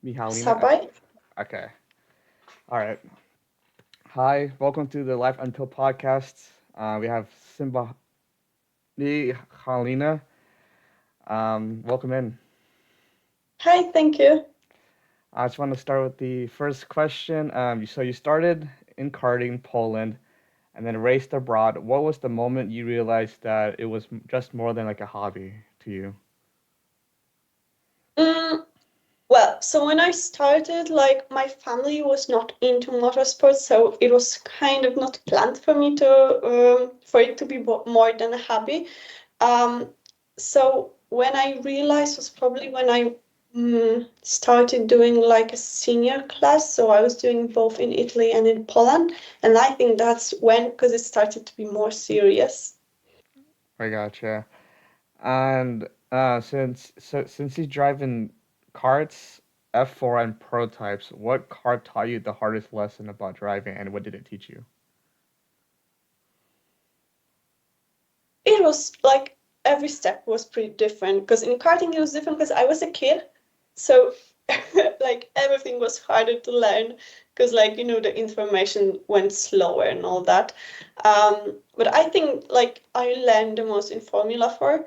Michalina. Sabaj. Okay. All right. Hi. Welcome to the Life Until podcast. We have Simba Michalina. Welcome in. Hi, thank you. I just want to start with the first question. So you started in karting, Poland, and then raced abroad. What was the moment you realized that it was just more than like a hobby to you? Mm, well, so when I started, like my family was not into motorsports, so it was kind of not planned for me to for it to be more than a hobby. Um, so when I realized was probably when I started doing like a senior class. So I was doing both in Italy and in Poland, and I think that's when because it started to be more serious. I gotcha. And since you drive in karts, F4 and prototypes, what car taught you the hardest lesson about driving, and what did it teach you? It was like every step was pretty different because in karting it was different because I was a kid, so like everything was harder to learn because like the information went slower and all that. But I think like I learned the most in Formula 4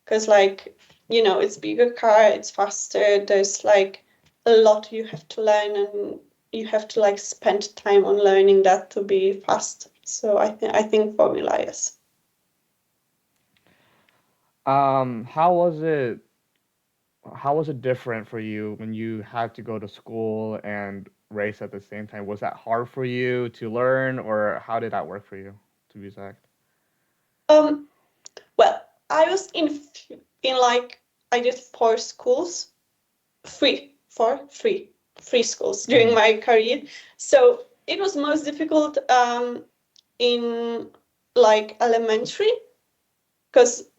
because like it's bigger car, it's faster. There's like a lot you have to learn and you have to like spend time on learning that to be fast. So I think Formula is. How was it? How was it different for you when you had to go to school and race at the same time? Was that hard for you to learn, or how did that work for you, to be exact? Um, Well, I was in like I did four schools, three schools during Mm. my career. So it was most difficult in like elementary because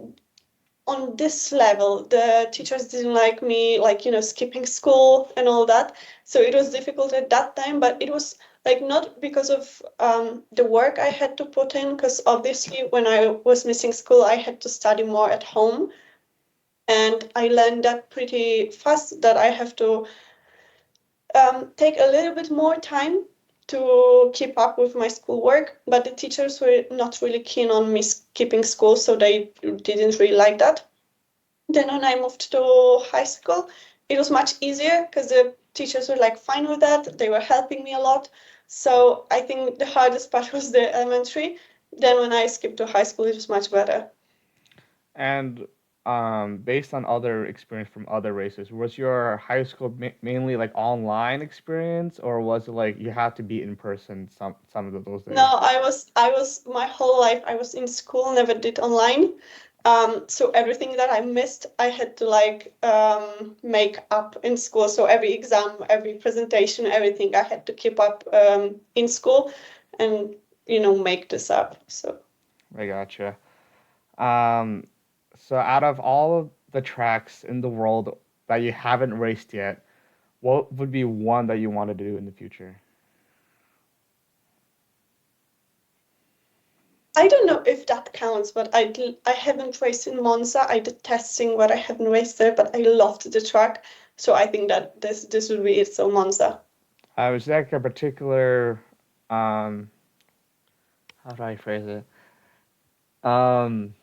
on this level the teachers didn't like me like skipping school and all that. So it was difficult at that time, but it was like not because of the work I had to put in because obviously when I was missing school I had to study more at home. And I learned that pretty fast that I have to take a little bit more time to keep up with my schoolwork. But the teachers were not really keen on me skipping school, so they didn't really like that. Then when I moved to high school, it was much easier because the teachers were like fine with that. They were helping me a lot. So I think the hardest part was the elementary. Then when I skipped to high school, it was much better. And based on other experience from other races, was your high school mainly like online experience, or was it like you had to be in person some of those No, days? I was my whole life I was in school, never did online. So everything that I missed, I had to like make up in school. So every exam, every presentation, everything I had to keep up in school and make this up. So I gotcha. Um, so out of all of the tracks in the world that you haven't raced yet, what would be one that you want to do in the future? I don't know if that counts, but I haven't raced in Monza. I did testing, but I haven't raced there. But I loved the track, so I think that this would be it. So Monza. Was there like a particular, um, how do I phrase it? Um,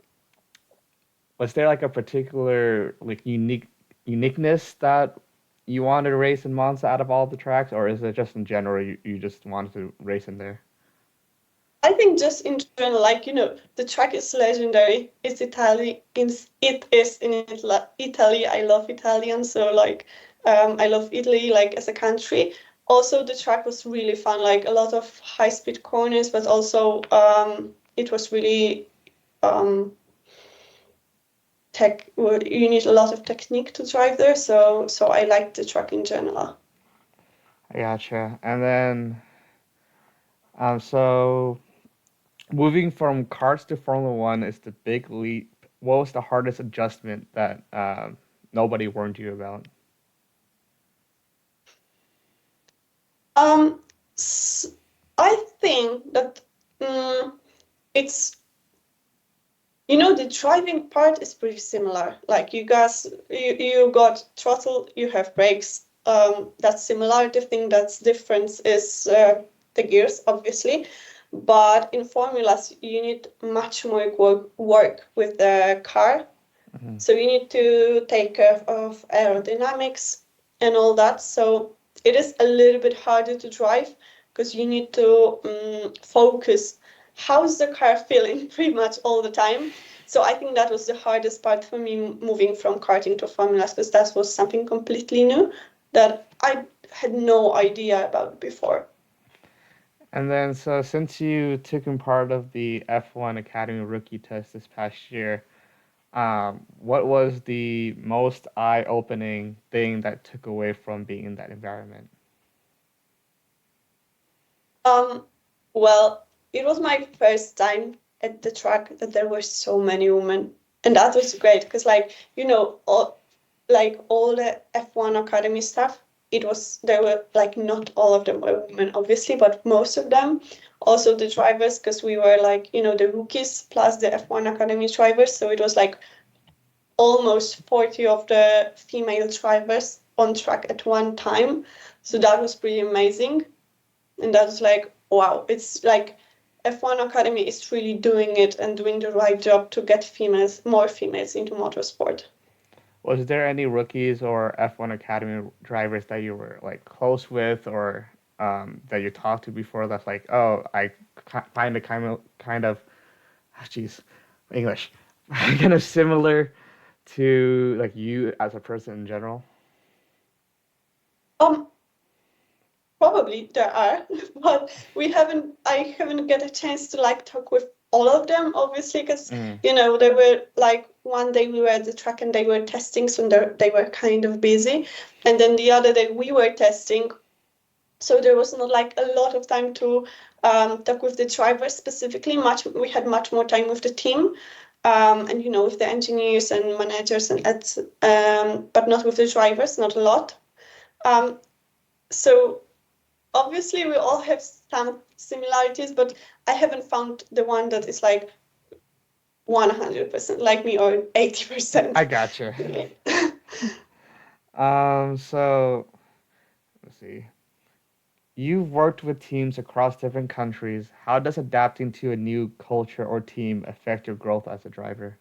was there like a particular like uniqueness that you wanted to race in Monza out of all the tracks, or is it just in general you just wanted to race in there? I think just in general, like the track is legendary. It's Italy. It is in Italy. I love Italian, so like I love Italy like as a country. Also, the track was really fun. Like a lot of high speed corners, but also it was really um, tech. Well, you need a lot of technique to drive there. So I like the track in general. I gotcha. And then, so moving from karts to Formula One is the big leap. What was the hardest adjustment that nobody warned you about? Um, s- I think that it's the driving part is pretty similar. Like you got throttle, you have brakes. that similarity thing that's difference is the gears, obviously. But in formulas, you need much more work with the car. Hmm. So you need to take care of aerodynamics and all that. So it is a little bit harder to drive because you need to focus how's the car feeling pretty much all the time. So I think that was the hardest part for me moving from karting to formulas because that was something completely new that I had no idea about before. And then, so since you took in part of the F1 Academy rookie test this past year, what was the most eye-opening thing that took away from being in that environment? Um, well, it was my first time at the track that there were so many women, and that was great because, like, all the F1 Academy stuff, it was there were like not all of them were women, obviously, but most of them. Also the drivers, because we were like the rookies plus the F1 Academy drivers, so it was like almost 40 of the female drivers on track at one time. So that was pretty amazing. And that's like, wow, it's like F1 Academy is really doing it and doing the right job to get more females into motorsport. Was there any rookies or F1 Academy drivers that you were like close with or that you talked to before that's like, oh, I find it jeez, English, kind of similar to like you as a person in general? Um, Probably there are, but I haven't get a chance to like talk with all of them, obviously, because Mm. they were like one day we were at the track and they were testing, so they were kind of busy, and then the other day we were testing, so there was not like a lot of time to talk with the drivers specifically. We had much more time with the team, and with the engineers and managers but not with the drivers, not a lot. Um, so obviously we all have some similarities, but I haven't found the one that is like 100% like me or I 80%. gotcha. So let's see. You've worked with teams across different countries. How does adapting to a new culture or team affect your growth as a driver?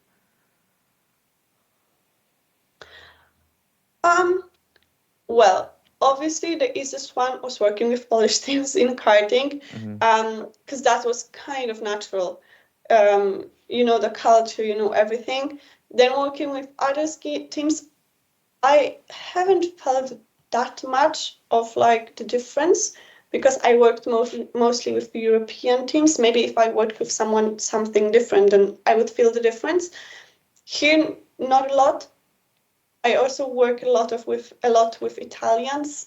um, Well, obviously the easiest one was working with Polish teams in karting, Hmm. because that was kind of natural. The culture, everything. Then working with other ski teams, I haven't felt that much of like the difference because I worked mostly with European teams. Maybe if I worked with something different, then I would feel the difference. Here, not a lot. I also work a lot with Italians,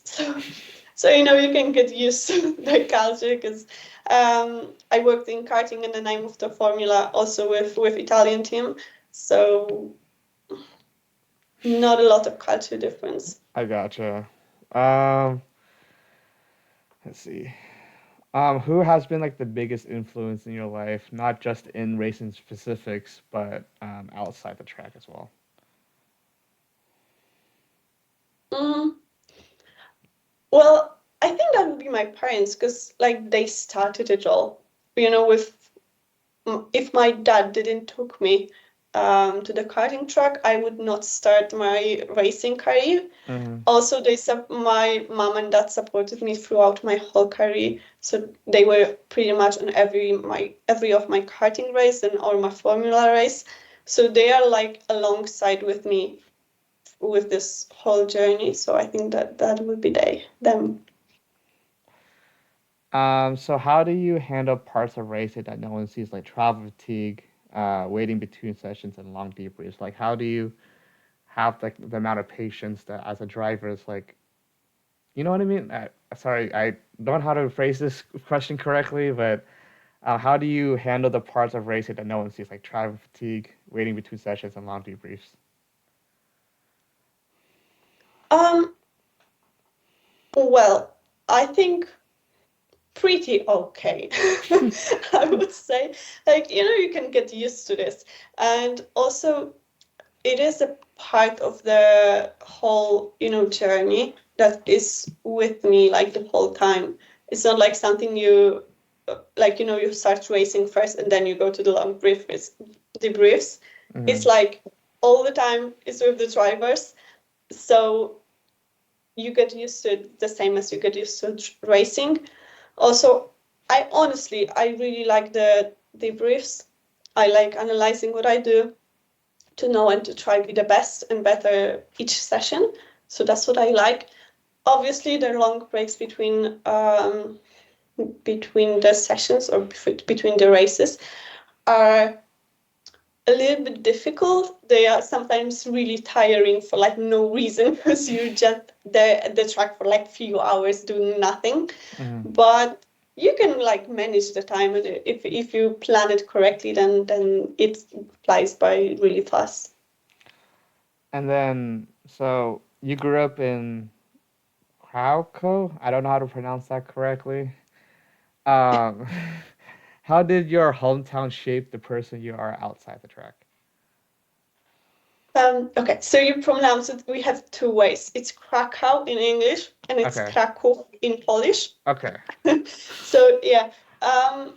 so you can get used to the culture because I worked in karting and then I moved to Formula also with Italian team, so not a lot of culture difference. I gotcha. Um, let's see. Who has been like the biggest influence in your life, not just in racing specifics, but outside the track as well? Mm, well, I think that would be my parents because like they started it all. With if my dad didn't took me to the karting track, I would not start my racing career. Hmm. Also, my mom and dad supported me throughout my whole career, so they were pretty much on every of my karting race and all my formula race. So they are like alongside with me with this whole journey. So I think that would be them. So how do you handle parts of racing that no one sees, like travel fatigue, waiting between sessions, and long debriefs? Like, how do you have like the amount of patience that as a driver is like, you know what I mean? Sorry, I don't know how to phrase this question correctly, but how do you handle the parts of racing that no one sees, like travel fatigue, waiting between sessions, and long debriefs? Um, well, I think pretty okay. I would say, like you can get used to this, and also it is a part of the whole journey. that is with me like the whole time. It's not like something you like, you know, you start racing first and then you go to the long debriefs. Mm-hmm. It's like all the time it's with the drivers. So you get used to it the same as you get used to racing. Also, I really like the debriefs. I like analyzing what I do to know and to try be the best and better each session. So that's what I like. Obviously, the long breaks between the sessions or between the races are a little bit difficult. They are sometimes really tiring for like no reason because you just there at the track for like few hours doing nothing. Mm-hmm. But you can like manage the time, and if you plan it correctly, then it flies by really fast. And then, so you grew up in Krakow? I don't know how to pronounce that correctly. Um, how did your hometown shape the person you are outside the track? Okay, so you pronounce it. We have two ways. It's Krakow in English, and it's Okay. Kraków in Polish. Okay. So yeah, um,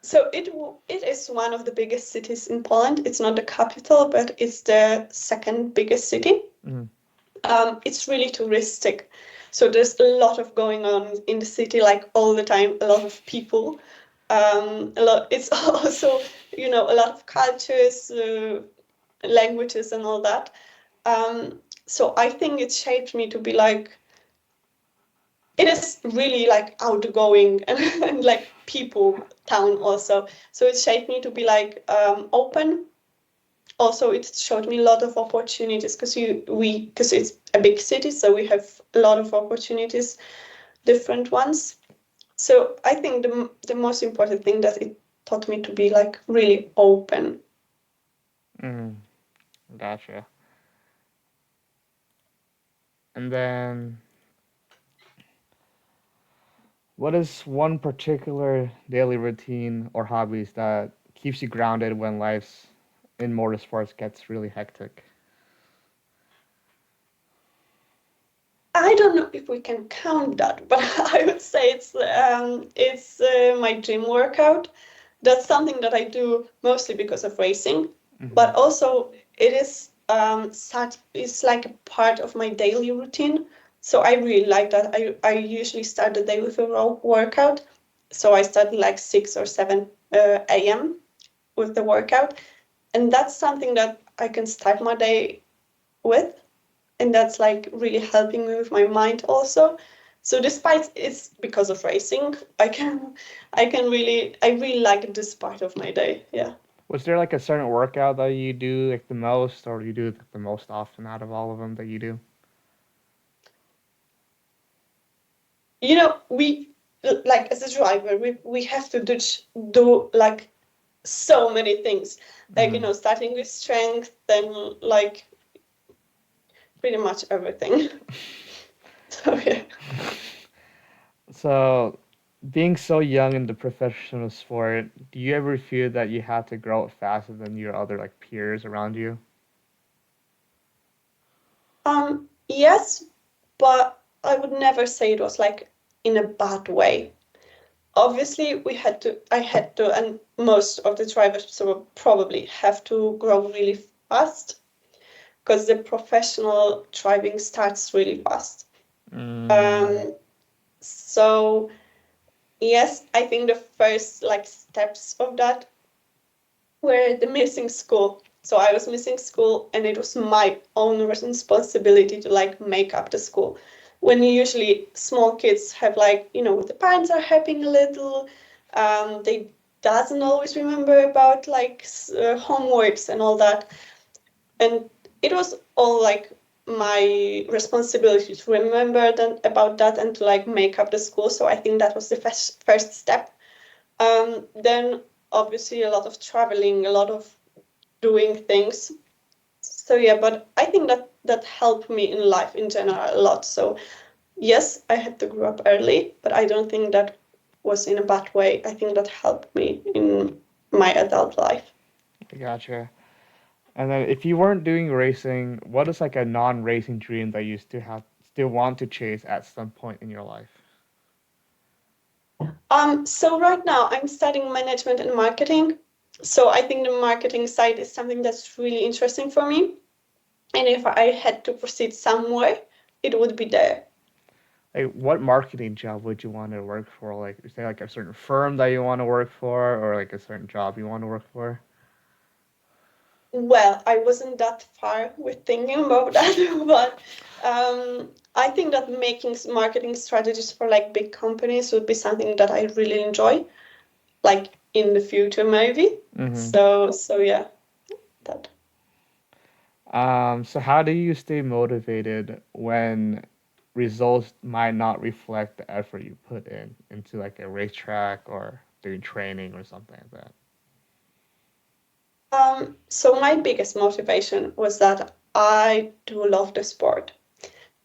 so it is one of the biggest cities in Poland. It's not the capital, but it's the second biggest city. Mm-hmm. It's really touristic, so there's a lot of going on in the city, like all the time. A lot of people, a lot. It's also, you know, a lot of cultures, languages, and all that. So I think it shaped me to be like it is really like outgoing and like people town also. So it shaped me to be like open. Also, it showed me a lot of opportunities because it's a big city, so we have a lot of opportunities, different ones. So I think the most important thing that it taught me to be like really open. Mm-hmm. Gotcha. And then, what is one particular daily routine or hobbies that keeps you grounded when life's in motorsports gets really hectic? I don't know if we can count that, but I would say it's my gym workout. That's something that I do mostly because of racing, Mm-hmm. but also it is it's like a part of my daily routine. So I really like that. I usually start the day with a raw workout. So I start like 6 or 7 a.m. with the workout, and that's something that I can start my day with, and that's like really helping me with my mind also. So despite it's because of racing, I really like this part of my day. Yeah. Was there like a certain workout that you do like the most, or you do like, the most often out of all of them that you do? You know, we like as a driver, we have to do like so many things. Like, you Mm-hmm. know, starting with strength, then like pretty much everything. So yeah. So, being so young in the professional sport, do you ever feel that you have to grow up faster than your other like peers around you? Yes, but I would never say it was like in a bad way. Obviously I had to, and most of the drivers so probably have to grow really fast because the professional driving starts really fast. Mm, Um so yes, I think the first like steps of that were the missing school. So I was missing school, and it was my own responsibility to like make up the school. When usually small kids have like, you know, the parents are helping a little, they doesn't always remember about like homeworks and all that, and it was all like my responsibility to remember about that and to like make up the school. So I think that was the first step. Then obviously a lot of traveling, a lot of doing things. So yeah, but I think that helped me in life in general a lot. So yes, I had to grow up early, but I don't think that was in a bad way. I think that helped me in my adult life. I gotcha. And then, if you weren't doing racing, what is like a non-racing dream that you still want to chase at some point in your life? So right now I'm studying management and marketing. So I think the marketing side is something that's really interesting for me. And if I had to proceed somewhere, it would be there. Like, what marketing job would you want to work for? Like, is there like a certain firm that you want to work for, or like a certain job you want to work for? Well, I wasn't that far with thinking about that, but I think that making marketing strategies for like big companies would be something that I really enjoy, like in the future maybe. Mm-hmm. So yeah, that. So how do you stay motivated when results might not reflect the effort you put in into like a racetrack or doing training or something like that? So my biggest motivation was that I do love the sport.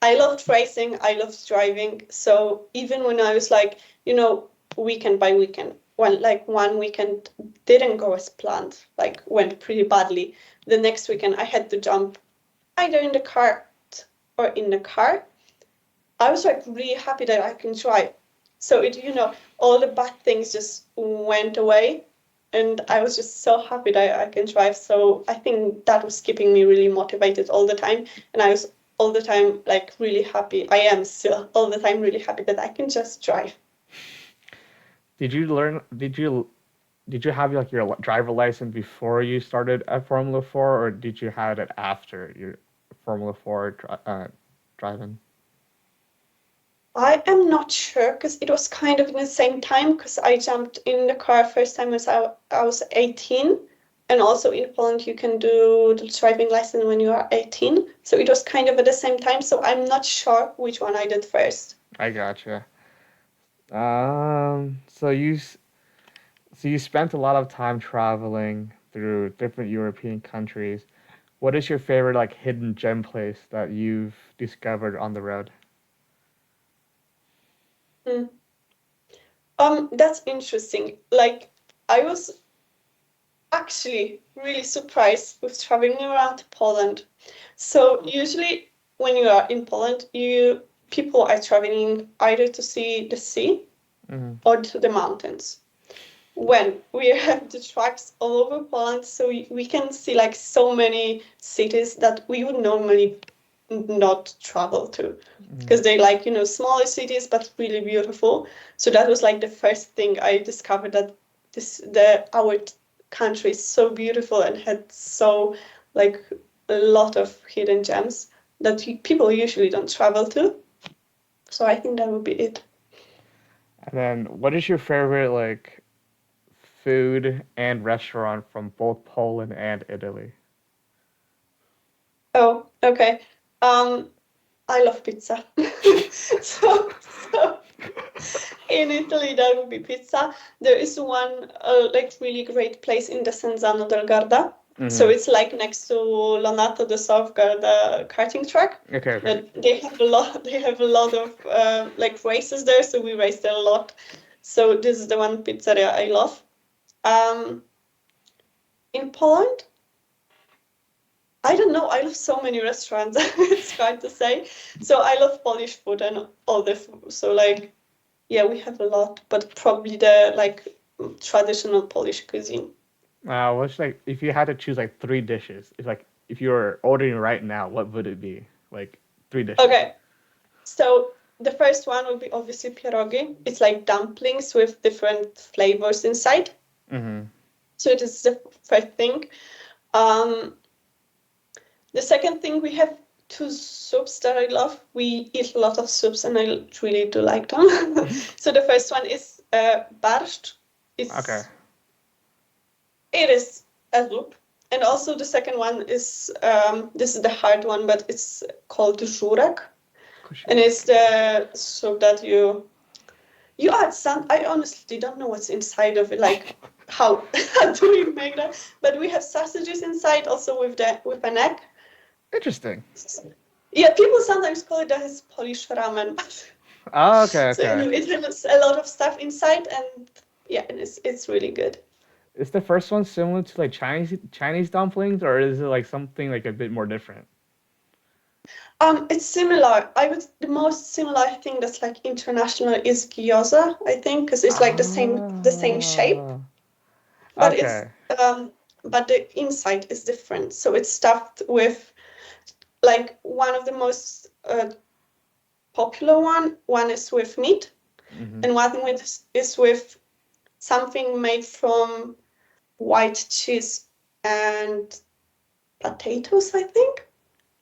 I loved racing, I loved driving. So even when I was like, weekend by weekend, when like one weekend didn't go as planned, like went pretty badly, the next weekend I had to jump either in the car or in the car. I was like really happy that I can drive. So all the bad things just went away. And I was just so happy that I can drive. So I think that was keeping me really motivated all the time. And I was all the time like really happy. I am still all the time really happy that I can just drive. Did you learn? Did you have like your driver license before you started at Formula Four, or did you have it after your Formula Four driving? I am not sure because it was kind of in the same time because I jumped in the car first time as I was 18. And also in Poland, you can do the driving license when you are 18. So it was kind of at the same time. So I'm not sure which one I did first. I gotcha. So you spent a lot of time traveling through different European countries. What is your favorite like hidden gem place that you've discovered on the road? Hmm. That's interesting. Like I was actually really surprised with traveling around Poland. So usually when you are in Poland, you people are traveling either to see the sea Mm-hmm. or to the mountains. When we have the tracks all over Poland, so we can see like so many cities that we would normally not travel to Mm-hmm. because they like smaller cities but really beautiful. So that was like the first thing I discovered, that our country is so beautiful and had so like a lot of hidden gems that people usually don't travel to. So I think that would be it. And then what is your favorite like food and restaurant from both Poland and Italy? Oh, okay. um I love pizza. So in Italy, that would be pizza. There is one like really great place in the Senzano del Garda. So Mm-hmm. it's like next to Lonato de South Garda karting track. Okay, okay. That they have a lot. They have a lot of like races there. So we race there a lot. So this is the one pizzeria I love. Um, in Poland, I don't know. I love so many restaurants. It's hard to say. So I love Polish food and all the food. So like yeah, we have a lot, but probably the like traditional Polish cuisine. What's like if you had to choose like three dishes, if you were ordering right now, what would it be? Like three dishes. Okay, so the first one would be obviously pierogi. It's like dumplings with different flavors inside. Mm-hmm. So it is the first thing. Um, the second thing, we have two soups that I love. We eat a lot of soups, and I really do like them. So the first one is barszcz. Okay. It's It is a loop. And also the second one is this is the hard one, but it's called żurek. And Kushida. it's the soup that you add some. I honestly don't know what's inside of it, like how how do we make that? But we have sausages inside also with an egg. Interesting. Yeah, people sometimes call it as Polish ramen. Oh, okay, So okay. it has a lot of stuff inside, and yeah, and it's really good. Is the first one similar to like Chinese dumplings, or is it like something like a bit more different? It's similar. The most similar thing that's like international is gyoza, I think, because it's like the same shape, Ah, but it's okay. um but the inside is different. So it's stuffed with like one of the most popular one is with meat, Hmm. and one is with something made from white cheese and potatoes, I think.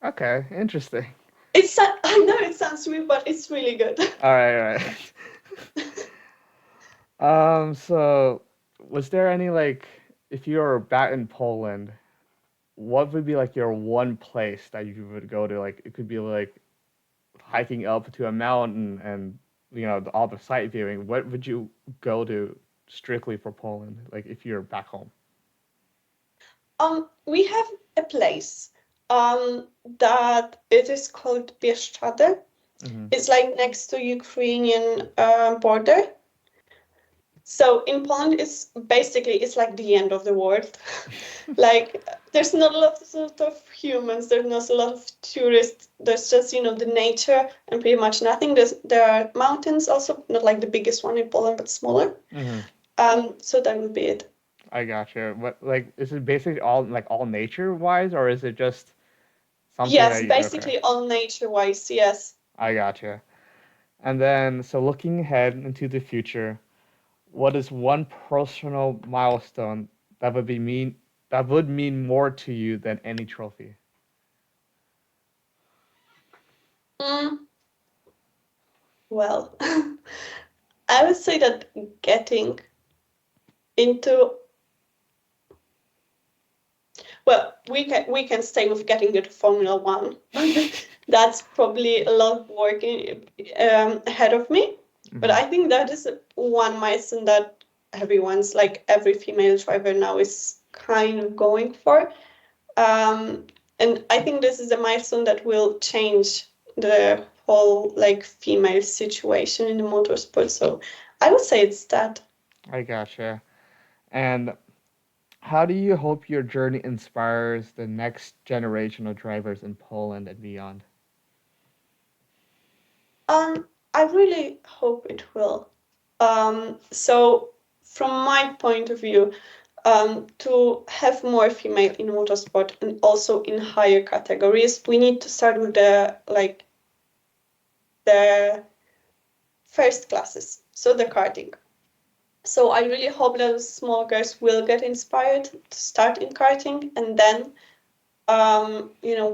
Okay, interesting. I know it sounds weird, but it's really good. All right, all right. So was there any like, if you were back in Poland, what would be like your one place that you would go to? Like it could be like hiking up to a mountain and all the sight viewing. What would you go to strictly for Poland? Like if you're back home. We have a place that it is called Bieszczady. Hmm. It's like next to Ukrainian border. So in Poland, it's like the end of the world. Like there's not a lot of humans. There's not a lot of tourists. There's just the nature and pretty much nothing. There are mountains also, not like the biggest one in Poland, but smaller. Hmm. So that would be it. I gotcha. What like is it basically all nature wise, or is it just something Yes, that you okay? basically all nature-wise. Yes. I gotcha. And then so looking ahead into the future, what is one personal milestone that would mean more to you than any trophy? Mm, well, I would say that getting into we can stay with getting into Formula One. That's probably a lot of work ahead of me. But Hmm. I think that is one milestone that every female driver now is kind of going for. Um, and I think this is a milestone that will change the whole like female situation in the motorsport. So I would say it's that. I gotcha. And how do you hope your journey inspires the next generation of drivers in Poland and beyond? I really hope it will. So from my point of view, to have more female in motorsport and also in higher categories, we need to start with the first classes, so the karting. So I really hope that small girls will get inspired to start in karting, and then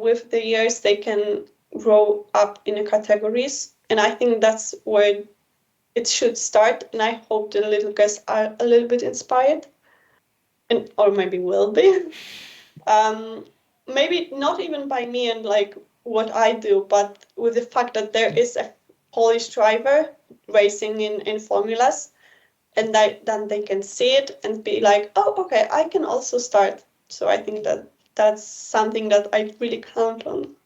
with the years they can grow up in the categories. And I think that's where it should start. And I hope the little girls are a little bit inspired, and or maybe will be. um, Maybe not even by me and like what I do, but with the fact that there is a Polish driver racing in formulas, and then they can see it and be like, oh, okay, I can also start. So I think that that's something that I really count on.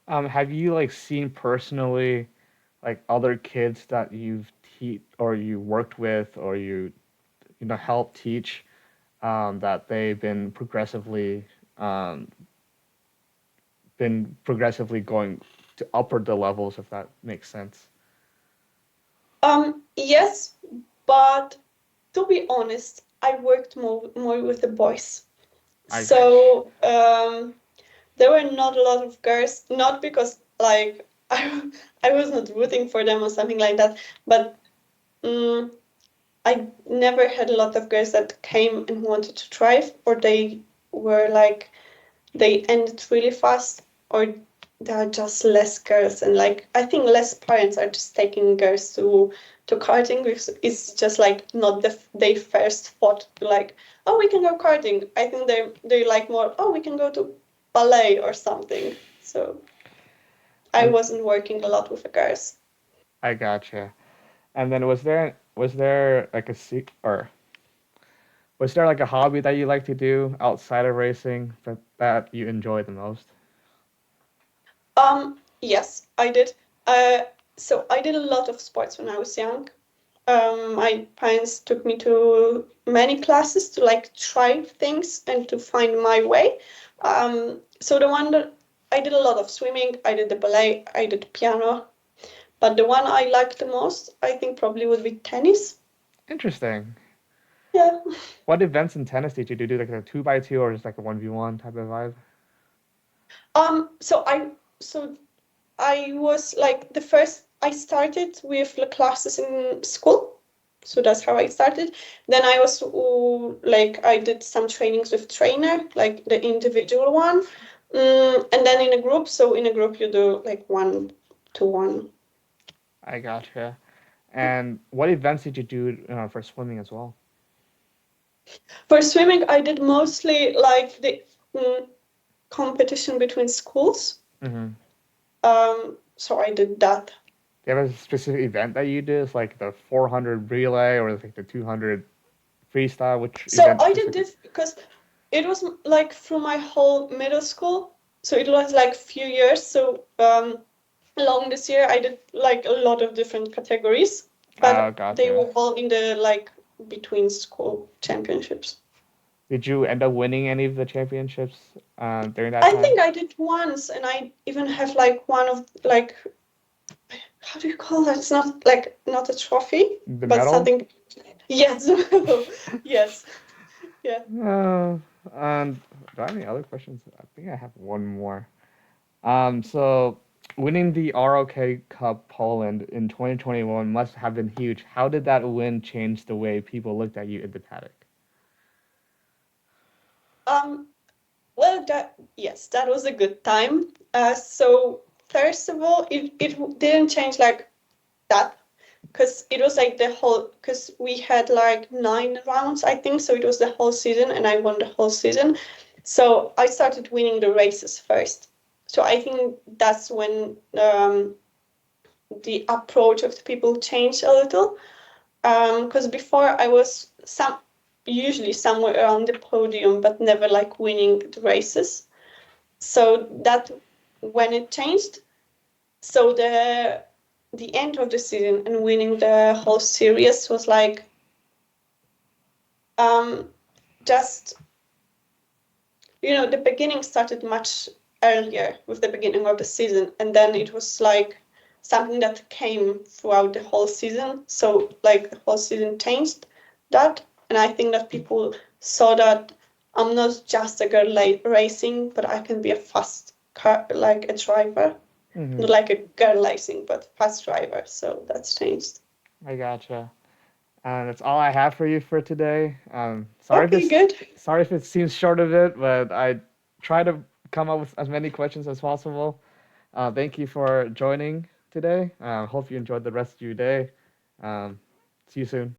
Have you like seen personally like other kids that you've teach or you worked with or you helped teach that they've um, been progressively going to upper the levels if that makes sense. Yes, but to be honest, I worked more with the boys. I got So there were not a lot of girls, not because like I was not rooting for them or something like that, but um, I never had a lot of girls that came and wanted to drive, or they were like they ended really fast, or there are just less girls, and like I think less parents are just taking girls to karting because it's just like not their first thought to like, oh, we can go karting. I think they like more, oh, we can go to ballet or something. So I and wasn't working a lot with the girls. I gotcha. And then was there like or was there like a hobby that you like to do outside of racing that you enjoy the most? Yes, I did. So I did a lot of sports when I was young. My parents took me to many classes to like try things and to find my way. So the one that I did a lot of swimming, I did the ballet, I did piano, but the one I liked the most, I think probably would be tennis. Interesting. Yeah. What events in tennis did you do? Like a two by two or just like a 1v1 type of vibe? So I was like the first. I started with the classes in school, so that's how I started. Then I was like I did some trainings with trainer, like the individual one, and then in a group. So in a group you do like 1-to-1. I gotcha. And what events did you do for swimming as well? For swimming, I did mostly like the competition between schools. Mm-hmm. So I did that. Do you have a specific event that you did? It's like the 400 relay or like the 200 freestyle? Which So event I did specifically? this because it was like through my whole middle school. So it was like few years. So along this year, I did like a lot of different categories, Oh, but they gotcha. were all in the like between school championships. Did you end up winning any of the championships during that I time? think I did once, and I even have like one of like how do you call that? It's not like not a trophy, The but medal? something. Yes, yes, yeah. Uh, and do I have any other questions? I think I have one more. So winning the ROK Cup Poland in 2021 must have been huge. How did that win change the way people looked at you in the paddock? Um, Well, that yes, that was a good time. So first of all, it didn't change like that because it was like the whole because we had like 9 rounds, I think. So it was the whole season, and I won the whole season. So I started winning the races first. So I think that's when the approach of the people changed a little. Because before I was usually somewhere around the podium, but never like winning the races. So that when it changed, so the end of the season and winning the whole series was like um just the beginning started much earlier with the beginning of the season, and then it was like something that came throughout the whole season. So like the whole season changed that, and I think that people saw that I'm not just a girl like racing, but I can be a fast car like a driver, Hmm. not like a girl racing, but fast driver. So that's changed. I gotcha. That's all I have for you for today. Okay, good. Sorry if it seems short of it, but I try to come up with as many questions as possible. Thank you for joining today. Hope you enjoyed the rest of your day. Um, See you soon.